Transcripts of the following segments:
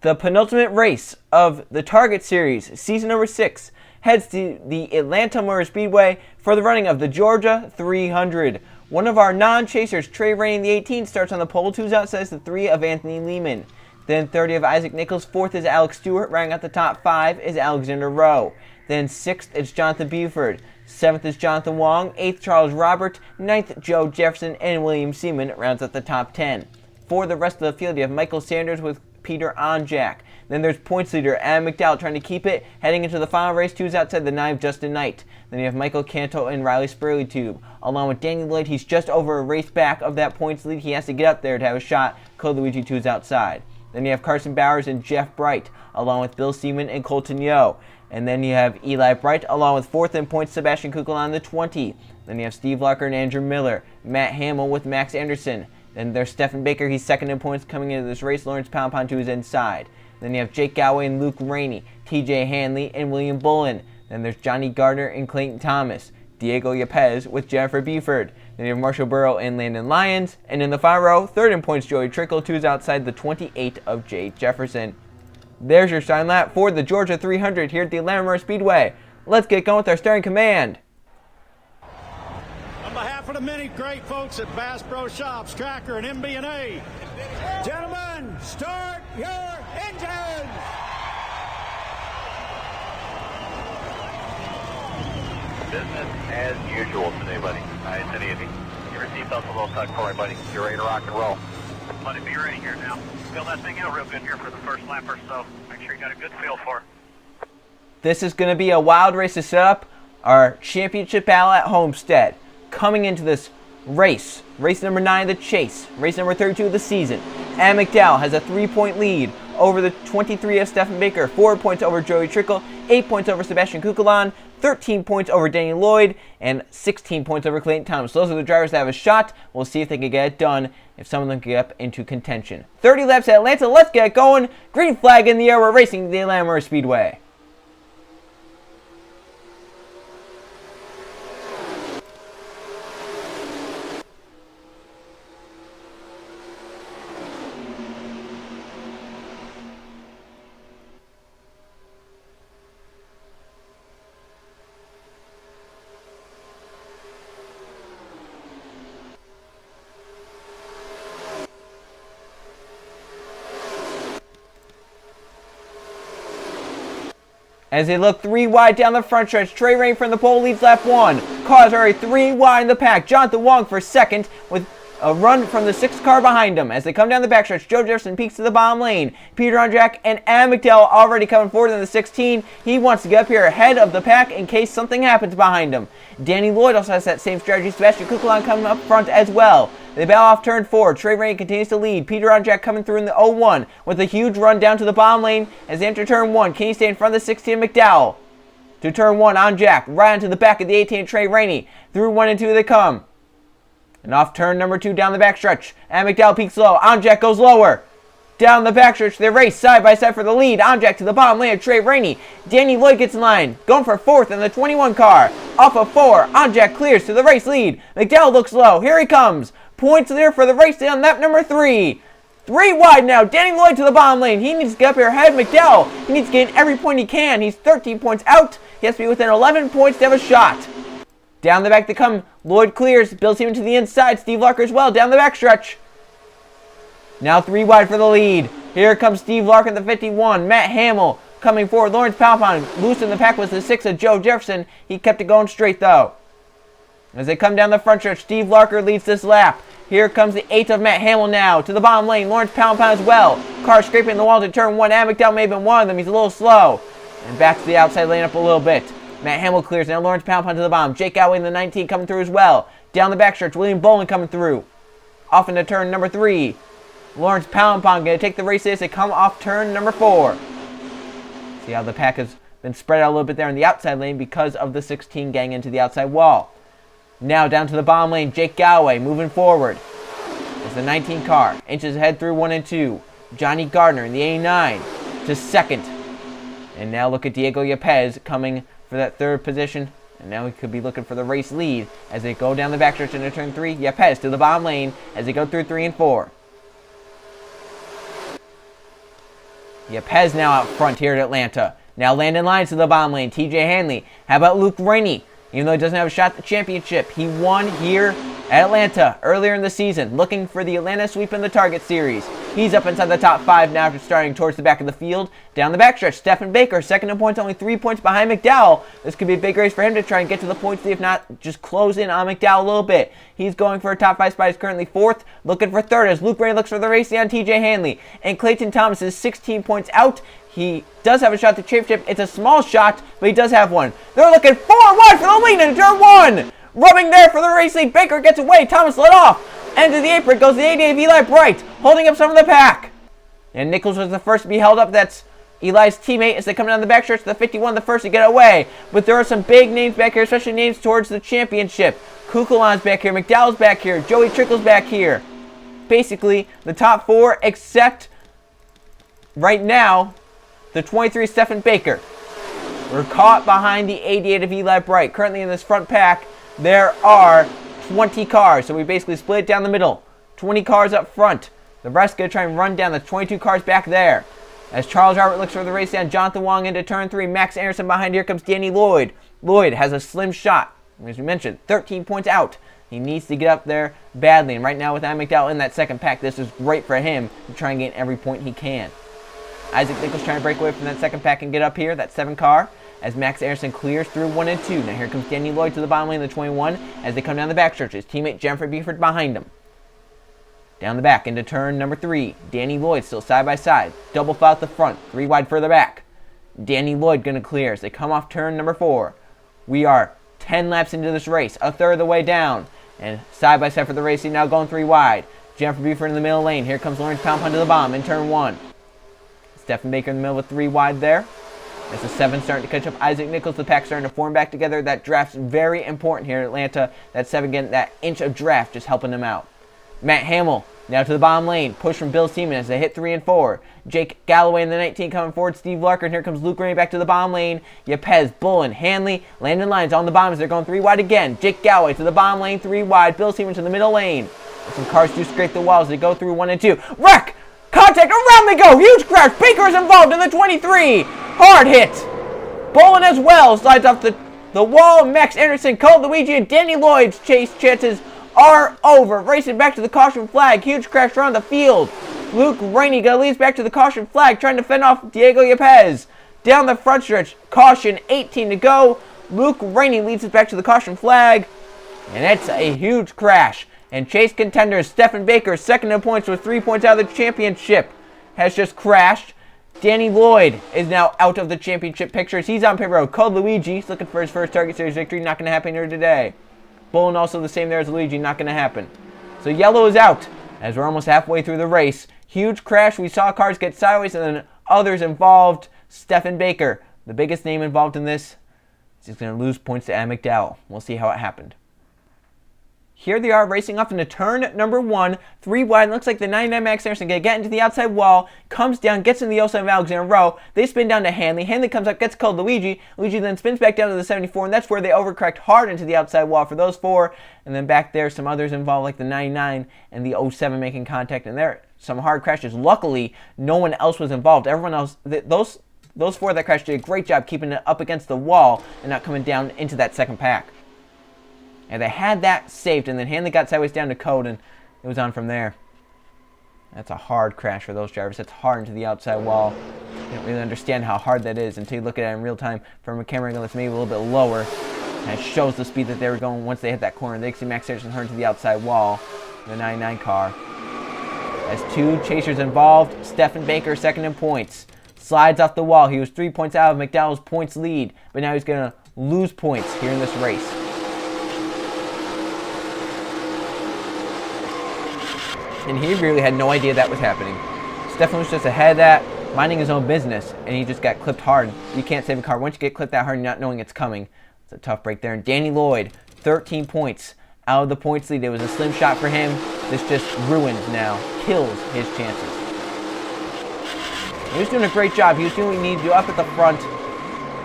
The penultimate race of the Target Series, season number 6, heads to the Atlanta Motor Speedway for the running of the Georgia 300. One of our non-chasers, Trey Rainey, the 18, starts on the pole. 2's outside the 3 of Anthony Lehman. Then 30 of Isaac Nichols. 4th is Alex Stewart. Rounding out the top 5 is Alexander Rowe. Then 6th is Jonathan Buford. 7th is Jonathan Wong. 8th, Charles Robert. 9th, Joe Jefferson. And William Seaman rounds out the top 10. For the rest of the field, you have Michael Sanders with Peter Onjak. Then there's points leader Adam McDowell trying to keep it, heading into the final race. 2's outside the 9 of Justin Knight. Then you have Michael Canto and Riley Spurley-Tube. Along with Danny Lloyd, he's just over a race back of that points lead. He has to get up there to have a shot. Cole Luigi 2's outside. Then you have Carson Bowers and Jeff Bright, along with Bill Seaman and Colton Yo. And then you have Eli Bright, along with 4th in points Sebastian Kukla on the 20. Then you have Steve Larker and Andrew Miller. Matt Hamill with Max Anderson. Then there's Stephen Baker, he's 2nd in points coming into this race. Lawrence Poundpond to his inside. Then you have Jake Galloway and Luke Rainey, TJ Hanley and William Bullen. Then there's Johnny Gardner and Clayton Thomas. Diego Yepez with Jennifer Buford. Then you have Marshall Burrow and Landon Lyons. And in the final row, 3rd in points Joey Trickle. 2's outside the 28 of Jay Jefferson. There's your starting lap for the Georgia 300 here at the Atlanta Motor Speedway. Let's get going with our starting command. On behalf of the many great folks at Bass Pro Shops, Tracker, and MB&A, gentlemen, start your engines! Business as usual today, buddy. Nice and easy. Give your seatbelts a little tuck for me, buddy. You're ready to rock and roll. Buddy, be ready here now. Feel that thing out real good here for the first lap or so. Make sure you got a good feel for it. This is going to be a wild race to set up our championship battle at Homestead. Coming into this race number 9 of the chase, race number 32 of the season, Adam McDowell has a 3-point lead over the 23 of Stephen Baker, 4 points over Joey Trickle, 8 points over Sebastian Kukulon, 13 points over Danny Lloyd, and 16 points over Clayton Thomas. Those are the drivers that have a shot. We'll see if they can get it done, if some of them can get up into contention. 30 laps at Atlanta. Let's get going. Green flag in the air. We're racing the Atlanta Motor Speedway. As they look 3 wide down the front stretch, Trey Rainey from the pole leads lap 1. Cars are 3 wide in the pack. Jonathan Wong for 2nd with a run from the 6th car behind him. As they come down the backstretch, Joe Jefferson peeks to the bottom lane. Peter Onjak and Adam McDowell already coming forward in the 16. He wants to get up here ahead of the pack in case something happens behind him. Danny Lloyd also has that same strategy. Sebastian Kukulon coming up front as well. They battle off turn 4. Trey Rainey continues to lead. Peter Onjak coming through in the 01 with a huge run down to the bottom lane as they enter turn 1. Can he stay in front of the 16 McDowell? To turn 1, Onjak right onto the back of the 18 Trey Rainey. Through 1 and 2 they come. And off turn number 2 down the backstretch. And McDowell peaks low. Onjak goes lower. Down the backstretch, they race side by side for the lead. Onjak to the bottom lane of Trey Rainey. Danny Lloyd gets in line, going for 4th in the 21 car. Off of 4, Onjak clears to the race lead. McDowell looks low. Here he comes. Points leader for the race on lap number 3. 3 wide now. Danny Lloyd to the bottom lane. He needs to get up here ahead of McDowell. He needs to gain every point he can. He's 13 points out. He has to be within 11 points to have a shot. Down the back they come. Lloyd clears. Bill Seaman to the inside. Steve Larker as well. Down the back stretch. Now 3 wide for the lead. Here comes Steve Larker in the 51. Matt Hamill coming forward. Lawrence Poundpond loose in the pack was the 6 of Joe Jefferson. He kept it going straight though. As they come down the front stretch, Steve Larker leads this lap. Here comes the 8 of Matt Hamill now. To the bottom lane, Lawrence Poundpond as well. Car scraping the wall to turn 1. Adam McDowell may have been one of them. He's a little slow. And back to the outside lane up a little bit. Matt Hamill clears. Now Lawrence Poundpond to the bottom. Jake Galloway in the 19 coming through as well. Down the backstretch, William Bullen coming through. Off into turn number 3. Lawrence Poundpond going to take the race as they come off turn number 4. See how the pack has been spread out a little bit there in the outside lane because of the 16 gang into the outside wall. Now down to the bottom lane, Jake Galloway moving forward. There's the 19 car. Inches ahead through 1 and 2. Johnny Gardner in the 89 to 2nd. And now look at Diego Yepez coming for that 3rd position. And now we could be looking for the race lead as they go down the backstretch into turn 3. Yepez to the bottom lane as they go through 3 and 4. Yepez now out front here at Atlanta. Now Landon Lyons to the bottom lane. TJ Hanley. How about Luke Rainey? Even though he doesn't have a shot at the championship, he won here at Atlanta earlier in the season, looking for the Atlanta sweep in the Target Series. He's up inside the top 5 now after starting towards the back of the field. Down the backstretch, Stephen Baker, second in points, only 3 points behind McDowell. This could be a big race for him to try and get to the points, if not just close in on McDowell a little bit. He's going for a top 5 spot. He's currently 4th, looking for 3rd as Luke Rainey looks for the racing on TJ Hanley. And Clayton Thomas is 16 points out. He does have a shot at the championship. It's a small shot, but he does have one. They're looking 4 wide for the lead in turn 1. Rubbing there for the race lead. Baker gets away. Thomas let off. Into the apron goes the 88 of Eli Bright, holding up some of the pack. And Nichols was the first to be held up. That's Eli's teammate as they come down the backstretch. The 51, the first to get away. But there are some big names back here, especially names towards the championship. Kukulon's back here. McDowell's back here. Joey Trickle's back here. Basically, the top 4, except right now, the 23, Stephen Baker. We're caught behind the 88 of Eli Bright. Currently in this front pack, there are 20 cars. So we basically split it down the middle. 20 cars up front. The rest going to try and run down the 22 cars back there. As Charles Robert looks for the race down, Jonathan Wong into turn 3. Max Anderson behind. Here comes Danny Lloyd. Lloyd has a slim shot. As we mentioned, 13 points out. He needs to get up there badly. And right now with Adam McDowell in that second pack, this is great for him to try and gain every point he can. Isaac Nichols trying to break away from that second pack and get up here, that 7 car, as Max Anderson clears through 1 and 2. Now here comes Danny Lloyd to the bottom lane of the 21 as they come down the backstretch. His teammate Jeffrey Buford behind him. Down the back into turn number 3. Danny Lloyd still side by side. Double foul at the front, 3 wide further back. Danny Lloyd going to clear as they come off turn number 4. We are 10 laps into this race, a third of the way down. And side by side for the racing, now going 3 wide. Jeffrey Buford in the middle lane. Here comes Lawrence Poundpond to the bottom in turn 1. Stephen Baker in the middle with 3 wide there. As the 7 starting to catch up, Isaac Nichols, the pack starting to form back together. That draft's very important here in Atlanta. That 7 getting that inch of draft just helping them out. Matt Hamill now to the bottom lane. Push from Bill Seaman as they hit 3 and 4. Jake Galloway in the 19 coming forward. Steve Larker. And here comes Luke Rainey back to the bottom lane. Yepez, Bullen, Hanley, Landon Lyons on the bottom as they're going 3 wide again. Jake Galloway to the bottom lane, 3 wide. Bill Seaman to the middle lane. And some cars do scrape the walls as they go through 1 and 2. Wreck! Contact, around they go, huge crash, Baker is involved in the 23, hard hit. Bolin as well slides off the wall. Max Anderson, Colt Luigi, and Danny Lloyd's chase chances are over. Racing back to the caution flag, huge crash around the field. Luke Rainey leads back to the caution flag, trying to fend off Diego Yepez. Down the front stretch, caution, 18 to go. Luke Rainey leads us back to the caution flag, and it's a huge crash. And chase contender Stephen Baker, second in points with 3 points out of the championship, has just crashed. Danny Lloyd is now out of the championship pictures. He's on pit road. Code Luigi, he's looking for his first Target Series victory. Not going to happen here today. Bullen also the same there as Luigi. Not going to happen. So yellow is out as we're almost halfway through the race. Huge crash. We saw cars get sideways and then others involved. Stephen Baker, the biggest name involved in this, is going to lose points to Adam McDowell. We'll see how it happened. Here they are racing off into turn number 1, 3 wide. Looks like the 99 Max Anderson going to get into the outside wall, comes down, gets in the 07 of Alexander Rowe. They spin down to Hanley. Hanley comes up, gets called Luigi. Luigi then spins back down to the 74, and that's where they overcorrect hard into the outside wall for those 4. And then back there, some others involved like the 99 and the 07 making contact. And there, some hard crashes. Luckily, no one else was involved. Everyone else, those 4 that crashed did a great job keeping it up against the wall and not coming down into that second pack. And they had that saved, and then Hanley got sideways down to Code, and it was on from there. That's a hard crash for those drivers. That's hard into the outside wall. You don't really understand how hard that is until you look at it in real time from a camera angle that's maybe a little bit lower. And it shows the speed that they were going once they hit that corner. They can see Max Anderson hurt to the outside wall, the 99 car. As 2 chasers involved, Stephen Baker, second in points. Slides off the wall. He was 3 points out of McDowell's points lead, but now he's going to lose points here in this race. And he really had no idea that was happening. Stefan was just ahead of that, minding his own business, and he just got clipped hard. You can't save a car. Once you get clipped that hard, not knowing it's coming, it's a tough break there. And Danny Lloyd, 13 points out of the points lead. It was a slim shot for him. This just ruins now, kills his chances. He was doing a great job. He was doing what he needed to do up at the front.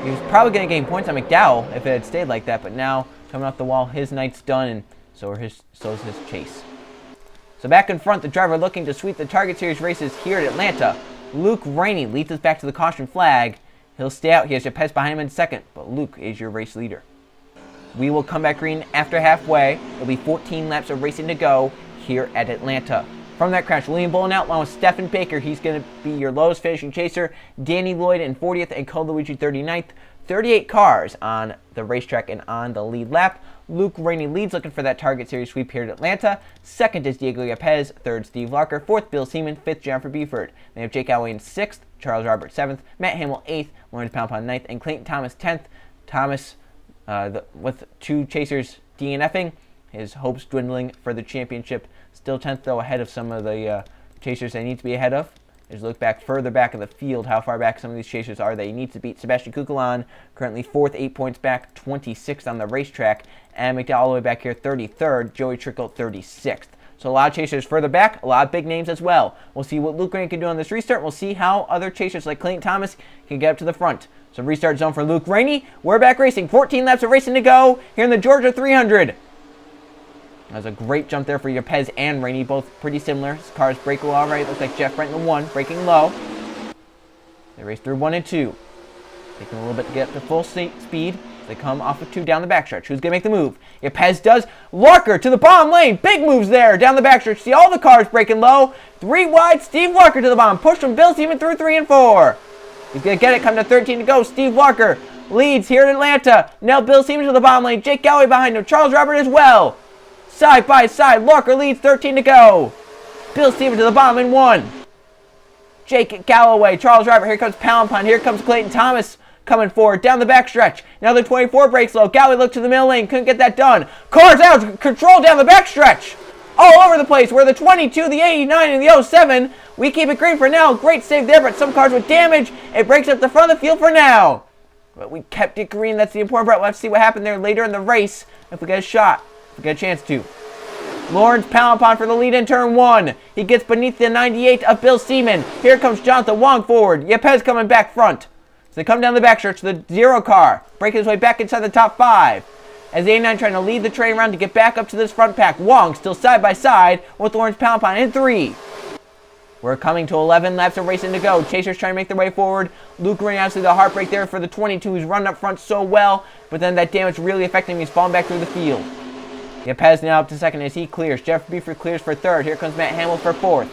He was probably going to gain points on McDowell if it had stayed like that, but now, coming off the wall, his night's done, and so is his chase. So back in front, the driver looking to sweep the Target Series races here at Atlanta. Luke Rainey leads us back to the caution flag. He'll stay out. He has Yepez behind him in second, but Luke is your race leader. We will come back green after halfway. There'll be 14 laps of racing to go here at Atlanta. From that crash, William Bullen out along with Stephen Baker. He's going to be your lowest finishing chaser. Danny Lloyd in 40th and Cole Luigi 39th. 38 cars on the racetrack and on the lead lap. Luke Rainey leads, looking for that Target Series sweep here at Atlanta. Second is Diego Yepez. Third, Steve Larker. Fourth, Bill Seaman. Fifth, Jennifer Buford. They have Jake Galloway in 6th. Charles Robert 7th. Matt Hamill 8th. Lawrence Poundpond 9th. And Clayton Thomas 10th. Thomas with 2 chasers DNFing. His hopes dwindling for the championship. Still 10th, though, ahead of some of the chasers they need to be ahead of. As you look back further back in the field, how far back some of these chasers are. They need to beat Sebastian Kukulan, currently 4th, 8 points back, 26th on the racetrack. And McDowell all the way back here, 33rd. Joey Trickle, 36th. So a lot of chasers further back, a lot of big names as well. We'll see what Luke Rainey can do on this restart. We'll see how other chasers like Clayton Thomas can get up to the front. So restart zone for Luke Rainey. We're back racing. 14 laps of racing to go here in the Georgia 300. That was a great jump there for Yepez and Rainey, both pretty similar. His cars brake well already. Looks like Jeff Brent in the 1, braking low. They race through 1 and 2. Taking a little bit to get up to full speed. They come off of 2 down the backstretch. Who's going to make the move? Yepez does. Larker to the bottom lane. Big moves there down the backstretch. See all the cars braking low. 3 wide. Steve Larker to the bottom. Push from Bill Seaman through 3 and 4. He's going to get it. Come to 13 to go. Steve Larker leads here in Atlanta. Now Bill Seaman to the bottom lane. Jake Galloway behind him. Charles Robert as well. Side by side, Larker leads, 13 to go. Bill Seaman to the bottom in 1. Jake Galloway, Charles Robert, here comes Poundpond, here comes Clayton Thomas coming forward, down the backstretch. Now the 24 breaks low, Galloway looked to the middle lane, couldn't get that done. Cars out, control down the backstretch. All over the place, where the 22, the 89, and the 07, we keep it green for now. Great save there, but some cars with damage. It breaks up the front of the field for now. But we kept it green, that's the important part. We'll have to see what happened there later in the race if we get a shot. We get a chance to. Lawrence Poundpond for the lead in turn 1. He gets beneath the 98 of Bill Seaman. Here comes Jonathan Wong forward. Yepez coming back front. So they come down the backstretch to the 0 car. Breaking his way back inside the top 5. As the 89 trying to lead the train around to get back up to this front pack. Wong still side by side with Lawrence Poundpond in 3. We're coming to 11 laps of racing to go. Chasers trying to make their way forward. Luke Rainey, obviously the heartbreak there for the 22 who's running up front so well. But then that damage really affecting him. He's falling back through the field. Yepez now up to second as he clears. Jeff Buford clears for 3rd. Here comes Matt Hamill for 4th.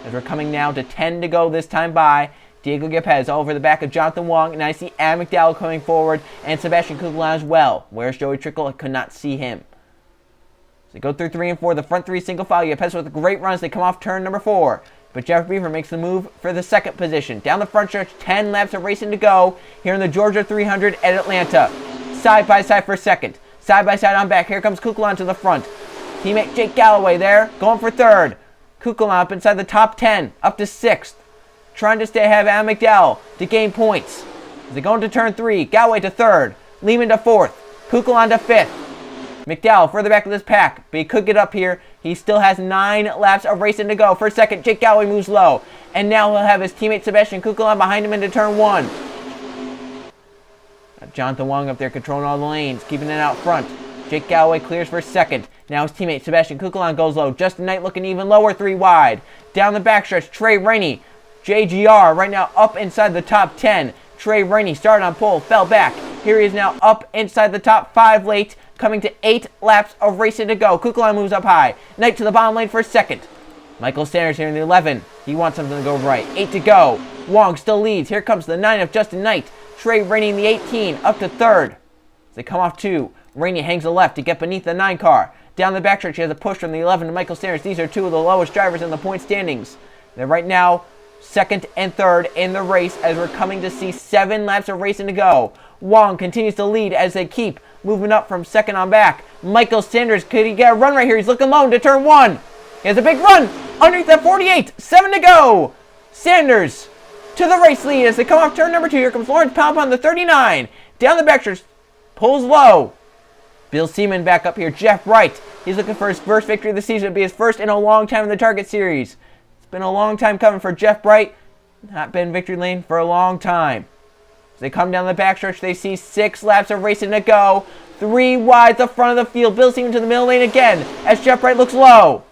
As we're coming now to 10 to go this time by. Diego Yepez all over the back of Jonathan Wong. And I see Adam McDowell coming forward. And Sebastian Kukulan as well. Where's Joey Trickle? I could not see him. So they go through 3 and 4. The front 3 single file. Yepez with a great run as they come off turn number 4. But Jeff Buford makes the move for the 2nd position. Down the front stretch, 10 laps of racing to go here in the Georgia 300 at Atlanta. Side by side for 2nd. Side by side on back. Here comes Kukulan to the front. Teammate Jake Galloway there, going for 3rd. Kukulan up inside the top 10, up to 6th. Trying to stay ahead of Adam McDowell to gain points. As they go into turn 3, Galloway to 3rd. Lehman to 4th. Kukulan to 5th. McDowell further back of this pack, but he could get up here. He still has 9 laps of racing to go. For 2nd, Jake Galloway moves low. And now he'll have his teammate Sebastian Kukulan behind him into turn 1. Jonathan Wong up there controlling all the lanes, keeping it out front. Jake Galloway clears for 2nd. Now his teammate Sebastian Kukulan goes low. Justin Knight looking even lower, 3 wide. Down the backstretch, Trey Rainey. JGR right now up inside the top 10. Trey Rainey started on pole, fell back. Here he is now up inside the top 5 late, coming to 8 laps of racing to go. Kukulan moves up high. Knight to the bottom lane for 2nd. Michael Sanders here in the 11. He wants something to go right. 8 to go. Wong still leads. Here comes the 9 of Justin Knight. Trey Rainey in the 18, up to 3rd. As they come off 2, Rainey hangs a left to get beneath the 9 car. Down the backstretch, he has a push from the 11 to Michael Sanders. These are 2 of the lowest drivers in the point standings. They're right now 2nd and 3rd in the race as we're coming to see 7 laps of racing to go. Wong continues to lead as they keep moving up from 2nd on back. Michael Sanders, could he get a run right here? He's looking low to turn 1. He has a big run underneath that 48. 7 to go. Sanders to the race lead as they come off turn number 2. Here comes Lawrence Poundpond, the 39. Down the backstretch, pulls low. Bill Seaman back up here. Jeff Wright, he's looking for his first victory of the season. It'll be his first in a long time in the Target Series. It's been a long time coming for Jeff Wright. Not been victory lane for a long time. As they come down the backstretch, they see 6 laps of racing to go. 3 wide the front of the field. Bill Seaman to the middle lane again as Jeff Wright looks low.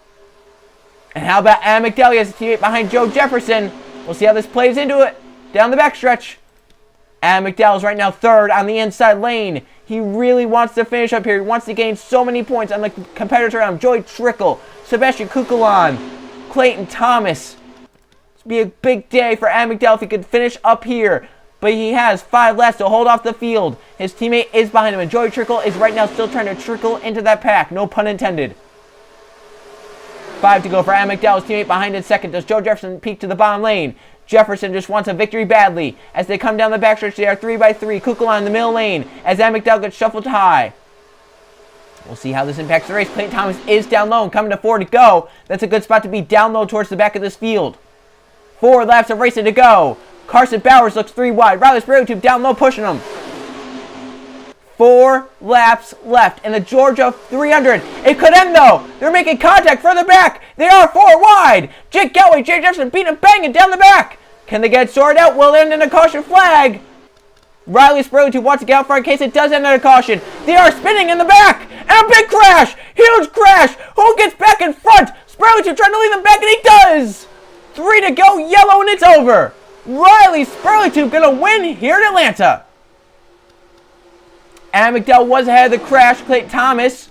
And how about Adam McDowell? He has a teammate behind Joe Jefferson. We'll see how this plays into it. Down the backstretch. Adam McDowell is right now third on the inside lane. He really wants to finish up here. He wants to gain so many points on the competitors around him. Joey Trickle, Sebastian Kukulon, Clayton Thomas. This would be a big day for Adam McDowell if he could finish up here. But he has 5 laps to hold off the field. His teammate is behind him, and Joey Trickle is right now still trying to trickle into that pack. No pun intended. 5 to go for Adam McDowell's teammate behind in second. Does Joe Jefferson peek to the bottom lane? Jefferson just wants a victory badly. As they come down the backstretch, they are 3x3. Kukulon in the middle lane as Adam McDowell gets shuffled high. We'll see how this impacts the race. Clayton Thomas is down low and coming to 4 to go. That's a good spot to be down low towards the back of this field. 4 laps of racing to go. Carson Bowers looks 3 wide. Riley Spirotube down low pushing him. 4 laps left in the Georgia 300. It could end though. They're making contact further back. They are 4 wide. Jake Galway, Jay Jefferson beating and banging down the back. Can they get it sorted out? Will it end in a caution flag? Riley Spirotube wants to get out front in case it does end in a caution. They are spinning in the back. And a big crash. Huge crash. Who gets back in front? Spirotube trying to lead them back and he does. 3 to go. Yellow and it's over. Riley Spirotube gonna win here in Atlanta. Adam McDowell was ahead of the crash. Clayton Thomas.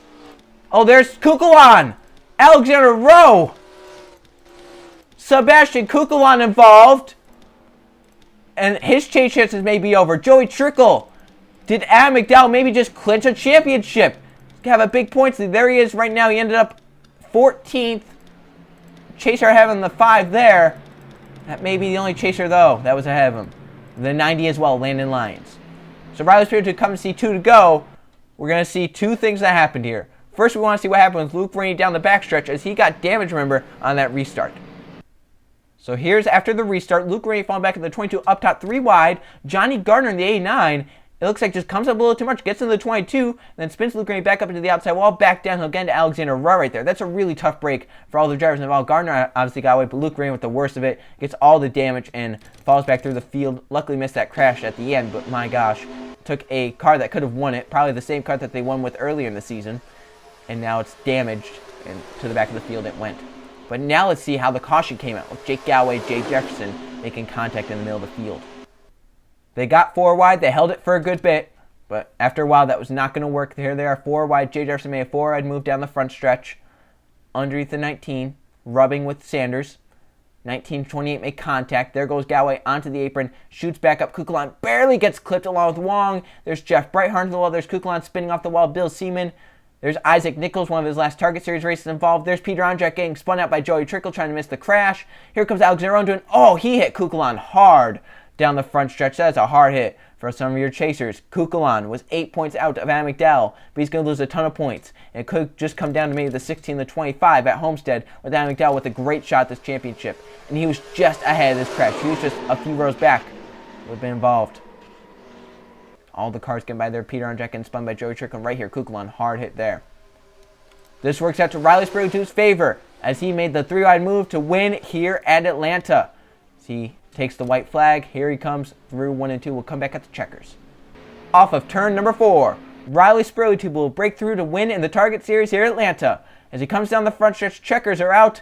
Oh, there's Kukulon. Alexander Rowe. Sebastian Kukulon involved. And his chase chances may be over. Joey Trickle. Did Adam McDowell maybe just clinch a championship? Have a big points lead. There he is right now. He ended up 14th. Chaser having the 5 there. That may be the only chaser, though, that was ahead of him. The 90 as well, Landon Lyons. So Riley Spirit to come and see 2 to go. We're going to see 2 things that happened here. First, we want to see what happened with Luke Rainey down the backstretch as he got damage, remember, on that restart. So here's after the restart. Luke Rainey falling back in the 22, up top 3 wide. Johnny Gardner in the 89. It looks like just comes up a little too much, gets into the 22, then spins Luke Rainey back up into the outside wall, back down again to Alexander Rowe right there. That's a really tough break for all the drivers involved. Gardner obviously got away, but Luke Rainey with the worst of it, gets all the damage and falls back through the field. Luckily missed that crash at the end, but my gosh, took a car that could have won it, probably the same car that they won with earlier in the season, and now it's damaged, and to the back of the field it went. But now let's see how the caution came out with Jake Galway, Jay Jefferson making contact in the middle of the field. They got 4 wide, they held it for a good bit. But after a while, that was not going to work. Here they are, 4 wide. Jay Jefferson made a 4 wide move down the front stretch. Underneath the 19, rubbing with Sanders. 1928 make contact. There goes Galway onto the apron. Shoots back up. Kukulon barely gets clipped along with Wong. There's Jeff Breithart on the wall. There's Kukulon spinning off the wall. Bill Seaman. There's Isaac Nichols, one of his last Target Series races involved. There's Peter Andrzak getting spun out by Joey Trickle, trying to miss the crash. Here comes Alexander Rowe doing, oh, he hit Kukulon hard down the front stretch. That's a hard hit for some of your chasers. Kukulon was 8 points out of Adam McDowell, but he's going to lose a ton of points. And it could just come down to maybe the 16 to 25 at Homestead with Adam McDowell with a great shot at this championship. And he was just ahead of this crash. He was just a few rows back. Would have been involved. All the cars getting by there. Peter Andrzak getting spun by Joey Trickle right here. Kukulon, hard hit there. This works out to Riley Spirotube's favor as he made the 3 wide move to win here at Atlanta. See, takes the white flag. Here he comes through 1 and 2. We'll come back at the checkers. Off of turn number 4, Riley Spirotube will break through to win in the Target Series here at Atlanta. As he comes down the front stretch, checkers are out.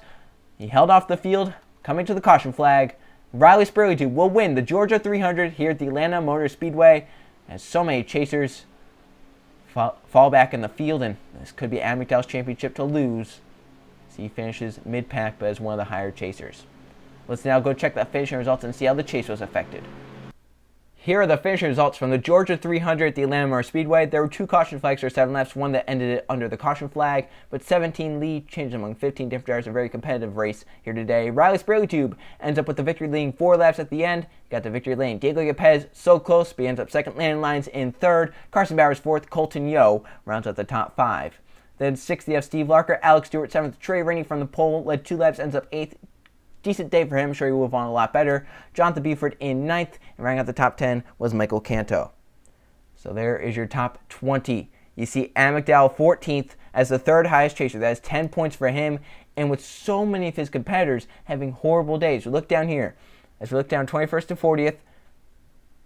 He held off the field, coming to the caution flag. Riley Spirotube will win the Georgia 300 here at the Atlanta Motor Speedway. As so many chasers fall back in the field, and this could be Adam McDowell's championship to lose. So he finishes mid-pack, but as one of the higher chasers. Let's now go check the finishing results and see how the chase was affected. Here are the finishing results from the Georgia 300 at the Atlanta Motor Speedway. There were 2 caution flags for 7 laps, one that ended it under the caution flag, but 17 lead changed among 15 different drivers. A very competitive race here today. Riley Spirotube ends up with the victory leading 4 laps at the end. Got the victory lane. Diego Lopez so close, but he ends up second. Landon Lyons in third. Carson Bowers 4th. Colton Yo rounds out the top 5. Then 6th, you have Steve Larker. Alex Stewart 7th. Trey Rainey from the pole led 2 laps, ends up 8th. Decent day for him. I'm sure he will have won a lot better. Jonathan Buford in 9th. And rounding out the top 10 was Michael Canto. So there is your top 20. You see Adam McDowell 14th as the 3rd highest chaser. That is 10 points for him. And with so many of his competitors having horrible days. We look down here. As we look down 21st to 40th,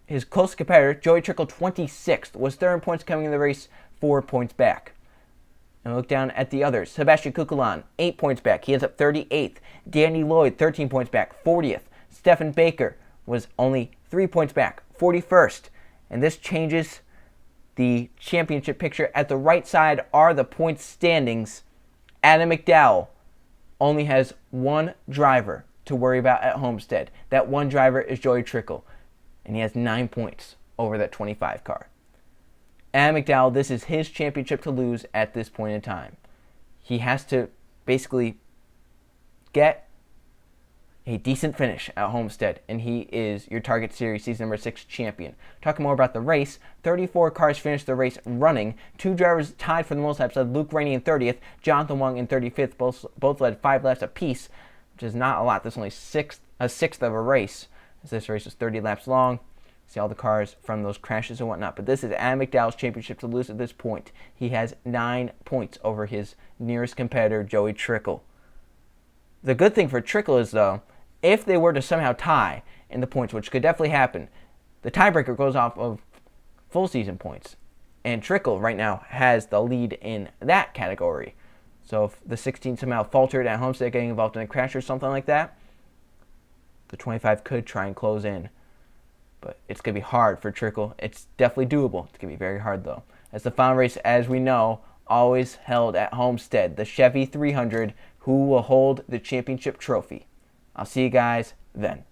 his closest competitor, Joey Trickle, 26th, was 3rd in points coming in the race, 4 points back. And look down at the others. Sebastian Kukulon, 8 points back. He ends up 38th. Danny Lloyd, 13 points back, 40th. Stephen Baker was only 3 points back, 41st. And this changes the championship picture. At the right side are the points standings. Adam McDowell only has one driver to worry about at Homestead. That one driver is Joey Trickle, and he has 9 points over that 25 car. Adam McDowell, this is his championship to lose at this point in time. He has to basically get a decent finish at Homestead, and he is your Target Series season number 6 champion. Talking more about the race, 34 cars finished the race running. 2 drivers tied for the most laps led. Luke Rainey in 30th, Jonathan Wong in 35th. Both led 5 laps apiece, which is not a lot. This is only a sixth of a race, as this race was 30 laps long. See all the cars from those crashes and whatnot. But this is Adam McDowell's championship to lose at this point. He has 9 points over his nearest competitor, Joey Trickle. The good thing for Trickle is, though, if they were to somehow tie in the points, which could definitely happen, the tiebreaker goes off of full season points. And Trickle right now has the lead in that category. So if the 16 somehow faltered at Homestead, getting involved in a crash or something like that, the 25 could try and close in. But it's going to be hard for Trickle. It's definitely doable. It's going to be very hard, though. As the final race, as we know, always held at Homestead, the Chevy 300, who will hold the championship trophy. I'll see you guys then.